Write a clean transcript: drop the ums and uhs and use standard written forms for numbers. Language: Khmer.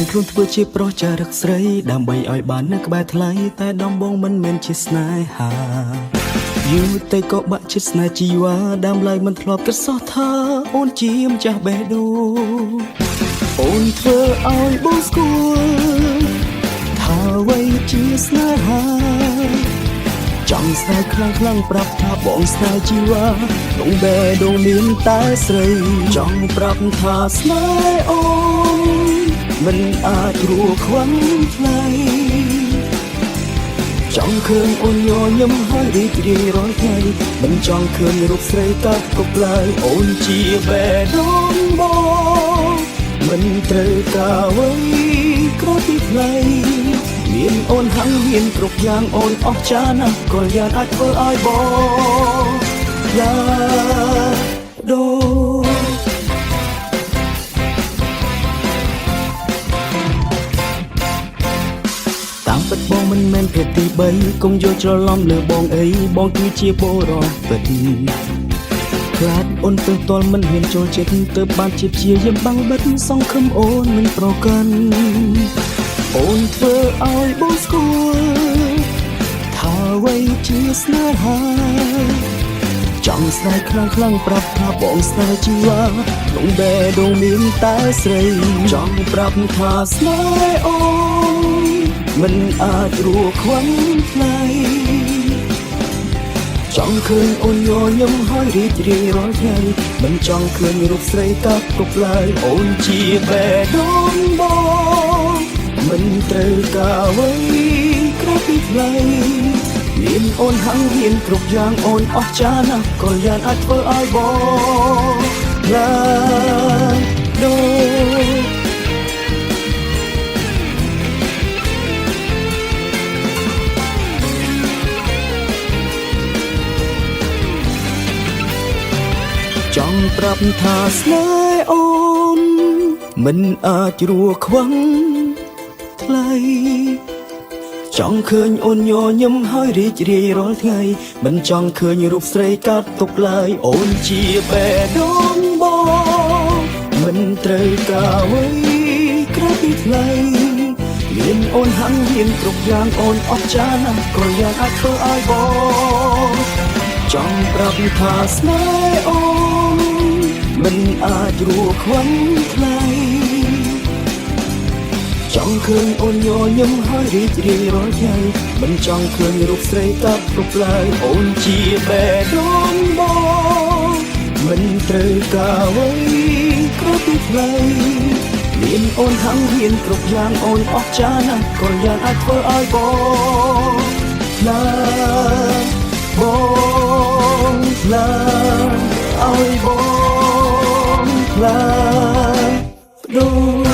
ងខ្លួនធ្វើជាប្រុសចារឹកស្រីដើម្បីឲ្យបាននៅក្បែរថ្លៃតែដំបងមិនមែនជាស្នេហាយូរទៅក៏បាក់ចិត្តស្នេហ៍ជីវ៉ាដើមឡើយមិនធ្លាប់គិតសោះថាអូនជាម្ចាស់បេះដូងអូនធ្វើឲ្យបងស្គាល់ថាអ្វីជាស្នេហាចង់ស្នេហ៍ខ្លាំងប្រាប់ថាបងស្នេហ៍ជីវ៉ាដងបេះដូងមានតែស្រីចង់ប្រាប់ថាស្នេហ៍អូនមិនអាចរួចខ្វាន់ថ្លៃចង់ឃើញអូនញញឹមហើយរីករាយរាល់ថ្ងៃមិនចង់ឃើញរូបស្រីកាត់កុកឡើយអូនជាបេះដូងបងមិនត្រូវការអ្វីក្រៅពីថ្លៃមានអូនហាំងមានគ្រប់យ៉ាងអូនអស្ចារ្យណាស់ក៏យ៉ាងអាចធ្វើឲ្យបងយ៉ាដូតាមពិតបងមិនមែនភេទទី3កុំយកច្រឡំលើបងអីបងគឺជាបុរសពិតខ្លាចអូនទៅតល់មិនហ៊ានចូលចិត្តទៅបានជាព្យាយាមបាំងបិទសង្ឃឹមអូនមិនប្រកាន់អូនធ្វើឲ្យបងស្គាល់ថាអ្វីជាស្នេហាចង់ស្នេហ៍ខ្លាំងប្រាប់ថាបងស្នេហ៍ជីវ៉ាក្នុងបេះដូងមានតែស្រីចង់ប្រាប់ថាស្នេហ៍អូនមិនអាចរួចខ្វាន់ថ្លៃចង់ឃើញអូនញញឹមហើយរីករាយរាល់ថ្ងៃមិនចង់ឃើញរូបស្រីកាត់ទុកឡើយអូនជាបេះដូងបងមិនត្រូវការអ្វីក្រៅពីថ្លៃមានអូនហាំងមានគ្រប់យ៉ាងអូនអស្ចារ្យណាស់ក៏យ៉ាងអាចធ្វើឲ្យបងឡាដូចង់ប្រាប់ថាស្នេហ៍អូនមិនអាចរួចខ្វាន់ថ្លៃចង់ឃើញអូនញញឹមហើយរីករាយរាល់ថ្ងៃមិនចង់ឃើញរូបស្រីកាត់ទុកឡើយអូនជាបេះដូងបងមិនត្រូវការអ្វីក្រៅពីថ្លៃមានអូនហាំងមានគ្រប់យ៉ាងអូនអស្ចារ្យណាស់ក៏យ៉ាងអាចធ្វើឲ្យបងចង់ប្រាប់ថាស្នេហ៍អូនមិនអាចរួចខ្វាន់ថ្លៃចង់ឃើញអូនញញឹមហើយរីករាយរាល់ថ្ងៃមិនចង់ឃើញរូបស្រីកាត់ទុកឡើយអូនជាបេះដូងបងមិនត្រូវការអ្វីក្រៅពីថ្លៃមានអូនហាំងមានគ្រប់យ៉ាងអូនអស្ចារ្យណាស់ក៏យ៉ាងអាចធ្វើឲ្យបងឡាបងឡាឲ្យបងឡាដូ